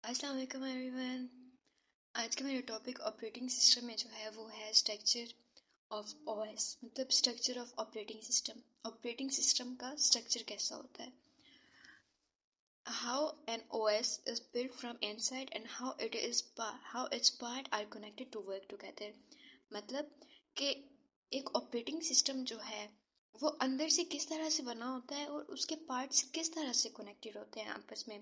अस्सलाम वालेकुम एवरीवन। आज का मेरा टॉपिक ऑपरेटिंग सिस्टम में जो है वो है स्ट्रक्चर ऑफ ओएस, मतलब structure of operating system. Operating system का स्ट्रक्चर कैसा होता है, how an OS is built from inside and how its part are connected to work together. मतलब कि एक ऑपरेटिंग सिस्टम जो है वो अंदर से किस तरह से बना होता है और उसके पार्ट्स किस तरह से कनेक्टेड होते हैं आपस में,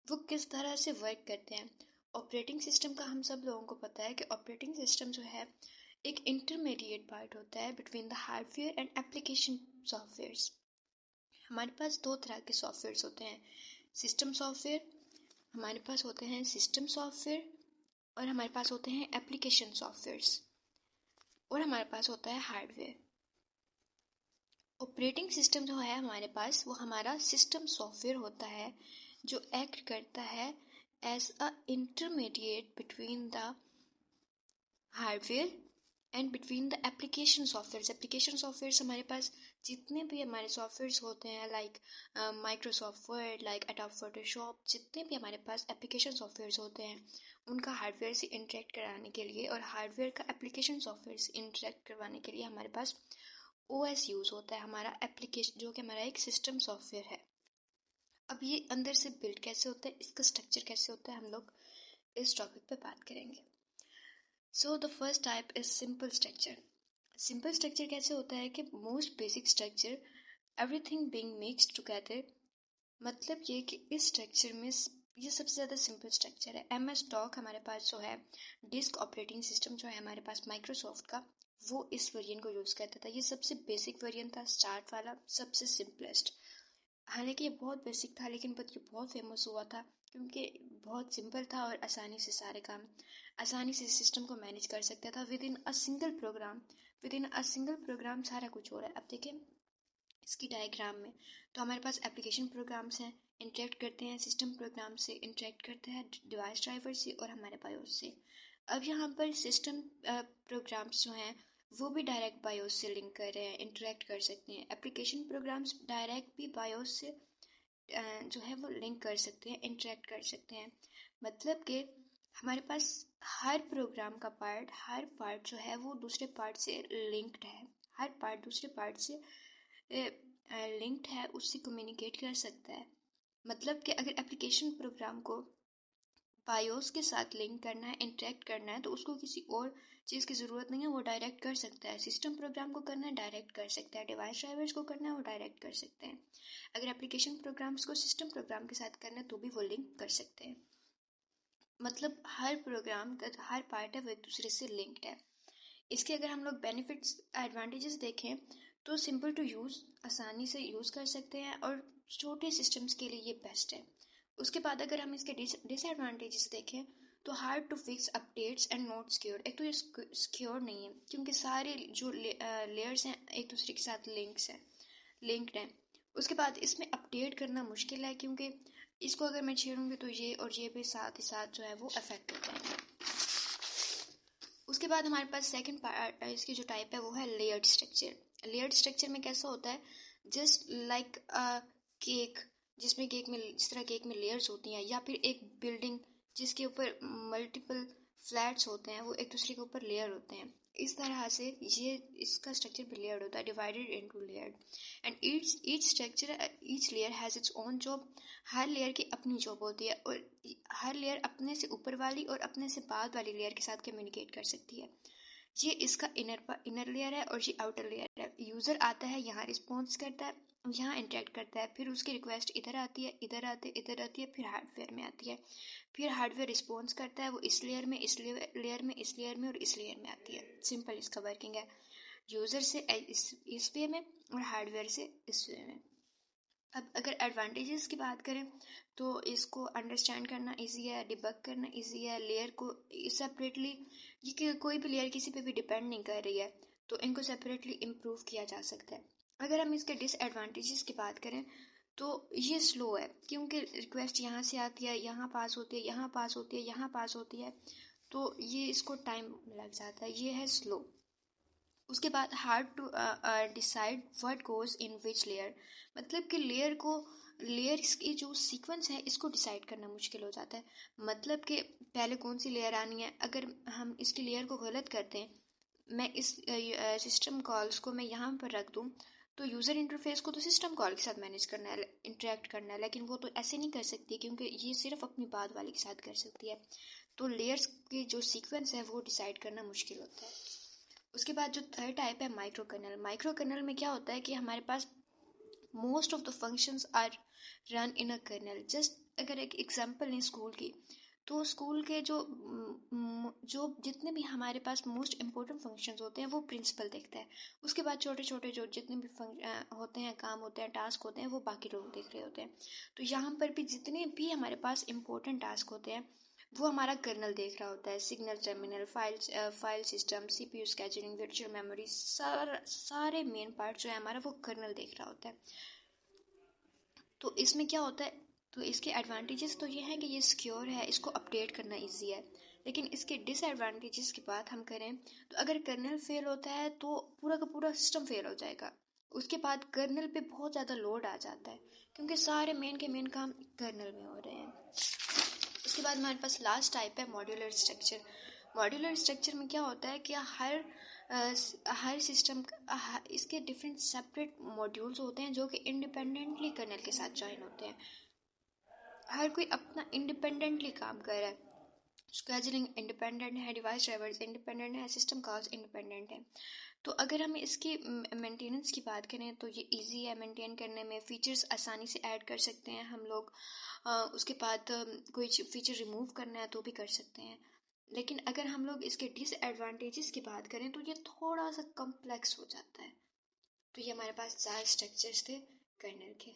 वो किस तरह से वर्क करते हैं। ऑपरेटिंग सिस्टम का हम सब लोगों को पता है कि ऑपरेटिंग सिस्टम जो है एक इंटरमीडिएट पार्ट होता है between the hardware and application softwares. हमारे पास दो तरह के सॉफ्टवेयर्स होते हैं, सिस्टम सॉफ्टवेयर, हमारे पास होते हैं सिस्टम सॉफ्टवेयर, और हमारे पास होते हैं एप्लीकेशन सॉफ्टवेयर्स, और हमारे पास होता है हार्डवेयर। ऑपरेटिंग सिस्टम जो है हमारे पास वो हमारा सिस्टम सॉफ्टवेयर होता है जो एक्ट करता है as a intermediate between the hardware and between the application software. Application software हमारे पास जितने भी हमारे सॉफ्टवेयर्स होते हैं like Microsoft Word, like Adobe Photoshop, जितने भी हमारे पास एप्लीकेशन सॉफ्टवेयर्स होते हैं उनका हार्डवेयर से इंटरेक्ट कराने के लिए और हार्डवेयर का एप्लीकेशन सॉफ्टवेयर से इंटरेक्ट करवाने के लिए हमारे पास ओएस यूज़ होता है, हमारा एप्लीकेशन जो कि हमारा एक सिस्टम सॉफ्टवेयर है। अब ये अंदर से बिल्ड कैसे होता है, इसका स्ट्रक्चर कैसे होता है, हम लोग इस टॉपिक पे बात करेंगे। So the first type is simple structure. Simple structure कैसे होता है कि most basic structure, everything being mixed together. मतलब ये कि इस स्ट्रक्चर में ये सबसे ज़्यादा सिंपल स्ट्रक्चर है। MS डॉक हमारे पास जो है डिस्क ऑपरेटिंग सिस्टम जो है हमारे पास माइक्रोसॉफ्ट का, वो इस वेरिएंट को यूज़ करता था। ये सबसे बेसिक वेरिएंट था, स्टार्ट वाला, सबसे सिंपलेस्ट। हालांकि ये बहुत बेसिक था लेकिन बट ये बहुत फेमस हुआ था क्योंकि बहुत सिंपल था और आसानी से सारे काम आसानी से सिस्टम को मैनेज कर सकता था within a single program सारा कुछ हो रहा है। अब देखिए इसकी डायग्राम में तो हमारे पास एप्लीकेशन प्रोग्राम्स हैं, इंटरेक्ट करते हैं सिस्टम प्रोग्राम से, इंटरेक्ट करते हैं डिवाइस ड्राइवर से और हमारे बायोस से। अब यहाँ पर सिस्टम प्रोग्राम्स जो हैं वो भी डायरेक्ट बायोस से लिंक कर रहे हैं, इंटरेक्ट कर सकते हैं। एप्लीकेशन प्रोग्राम्स डायरेक्ट भी बायोस से जो है वो लिंक कर सकते हैं, इंटरेक्ट कर सकते हैं। मतलब कि हमारे पास हर पार्ट जो है वो दूसरे पार्ट से लिंक्ड है, हर पार्ट दूसरे पार्ट से लिंक्ड है, उससे कम्युनिकेट कर सकता है। मतलब कि अगर एप्लीकेशन प्रोग्राम को बायोस के साथ लिंक करना है, इंटरेक्ट करना है, तो उसको किसी और चीज़ की ज़रूरत नहीं है, वो डायरेक्ट कर सकता है। सिस्टम प्रोग्राम को करना है डायरेक्ट कर सकता है, डिवाइस ड्राइवर्स को करना है वो डायरेक्ट कर सकते हैं। अगर एप्लीकेशन प्रोग्राम्स को सिस्टम प्रोग्राम के साथ करना है तो भी वो लिंक कर सकते हैं। मतलब हर प्रोग्राम का हर पार्ट है वो एक दूसरे से लिंक्ड है। इसके अगर हम लोग बेनिफिट्स एडवांटेजेस देखें तो सिंपल टू यूज़, आसानी से यूज़ कर सकते हैं और छोटे सिस्टम्स के लिए ये बेस्ट है। उसके बाद अगर हम इसके डिसएडवांटेजेस देखें तो hard to fix updates and not secure. एक तो ये सिक्योर नहीं है क्योंकि सारे जो लेयर्स हैं एक दूसरे के साथ लिंक्ड हैं। उसके बाद इसमें अपडेट करना मुश्किल है क्योंकि इसको अगर मैं छेड़ूंगी तो ये और ये भी साथ ही साथ जो है वो अफेक्ट हो जाएंगे। उसके बाद हमारे पास सेकंड पार्ट इसकी जो टाइप है वो है लेयर्ड स्ट्रक्चर। लेयर्ड स्ट्रक्चर में कैसा होता है, जस्ट लाइक केक, जिसमें केक में जिस तरह केक में लेयर्स होती हैं, या फिर एक बिल्डिंग जिसके ऊपर मल्टीपल फ्लैट्स होते हैं, वो एक दूसरे के ऊपर लेयर होते हैं। इस तरह से ये इसका स्ट्रक्चर भी लेयर्ड होता है, divided into layered, and each layer has its own job. Her layer की अपनी जॉब होती है और हर लेयर अपने से ऊपर वाली और अपने से बाद वाली लेयर के साथ कम्युनिकेट कर सकती है। ये इसका इनर लेयर है और ये आउटर लेयर है। यूज़र आता है, यहाँ रिस्पॉन्स करता है, यहाँ इंटरेक्ट करता है, फिर उसकी रिक्वेस्ट इधर आती है, इधर आती है, फिर हार्डवेयर में आती है, फिर हार्डवेयर रिस्पॉन्स करता है, वो इस लेयर में, इस लेयर में, इस लेयर में और इस लेयर में आती है। सिंपल इसका वर्किंग है, यूज़र से इस वे में और हार्डवेयर से इस वे में। अब अगर एडवांटेजेस की बात करें तो इसको अंडरस्टैंड करना इजी है, डिबग करना इजी है, लेयर को सेपरेटली, ये कोई भी लेयर किसी पे भी डिपेंड नहीं कर रही है तो इनको सेपरेटली इम्प्रूव किया जा सकता है। अगर हम इसके डिसएडवांटेजेस की बात करें तो ये स्लो है क्योंकि रिक्वेस्ट यहाँ से आती है, यहाँ पास होती है, यहाँ पास होती है, यहाँ पास होती है, तो ये इसको टाइम लग जाता है, ये है स्लो। उसके बाद hard to decide what goes in which layer. मतलब कि लेयर्स की जो सीक्वेंस है इसको डिसाइड करना मुश्किल हो जाता है। मतलब कि पहले कौन सी लेयर आनी है, अगर हम इसकी लेयर को गलत करते हैं, मैं इस सिस्टम कॉल्स को मैं यहाँ पर रख दूँ, तो यूज़र इंटरफेस को तो सिस्टम कॉल के साथ मैनेज करना है, इंटरेक्ट करना है, लेकिन वो तो ऐसे नहीं कर सकती क्योंकि ये सिर्फ अपनी बाद वाले के साथ कर सकती है। तो लेयर्स की जो सीक्वेंस है वो डिसाइड करना मुश्किल होता है। उसके बाद जो थर्ड टाइप है माइक्रो कर्नल। माइक्रो कर्नल में क्या होता है कि हमारे पास most of the functions are run in a kernel. Just अगर एक एग्जांपल लें स्कूल की, तो स्कूल के जो जितने भी हमारे पास मोस्ट इम्पोर्टेंट फंक्शंस होते हैं वो प्रिंसिपल देखता है। उसके बाद छोटे छोटे जो जितने भी होते हैं, काम होते हैं, टास्क होते हैं, वो बाकी लोग देख रहे होते हैं। तो यहाँ पर भी जितने भी हमारे पास इम्पोर्टेंट टास्क होते हैं वो हमारा कर्नल देख रहा होता है। Signal terminal, file system, CPU scheduling, virtual memory, सारे मेन पार्ट जो है हमारा वो कर्नल देख रहा होता है। तो इसमें क्या होता है, तो इसके एडवांटेजेस तो ये है कि ये सिक्योर है, इसको अपडेट करना इजी है। लेकिन इसके डिसएडवांटेजेस की बात हम करें तो अगर कर्नल फेल होता है तो पूरा का पूरा सिस्टम फेल हो जाएगा। उसके बाद कर्नल पे बहुत ज़्यादा लोड आ जाता है क्योंकि सारे मेन के मेन काम कर्नल में हो रहे हैं। उसके बाद हमारे पास लास्ट टाइप है मॉड्यूलर स्ट्रक्चर। मॉड्यूलर स्ट्रक्चर में क्या होता है कि हर सिस्टम इसके डिफरेंट सेपरेट मॉड्यूल्स होते हैं जो कि इंडिपेंडेंटली कर्नल के साथ ज्वाइन होते हैं। हर कोई अपना इंडिपेंडेंटली काम कर रहा है। स्केड्यूलिंग इंडिपेंडेंट है, डिवाइस ड्राइवर्स इंडिपेंडेंट है, सिस्टम कॉल्स इंडिपेंडेंट है। तो अगर हम इसकी मेंटेनेंस की बात करें तो ये इजी है मेंटेन करने में। फीचर्स आसानी से ऐड कर सकते हैं हम लोग। उसके बाद कोई फीचर रिमूव करना है तो भी कर सकते हैं। लेकिन अगर हम लोग इसके डिसएडवांटेजेस की बात करें तो ये थोड़ा सा कम्प्लेक्स हो जाता है। तो ये हमारे पास 4 स्ट्रक्चर्स थे कर्नल के।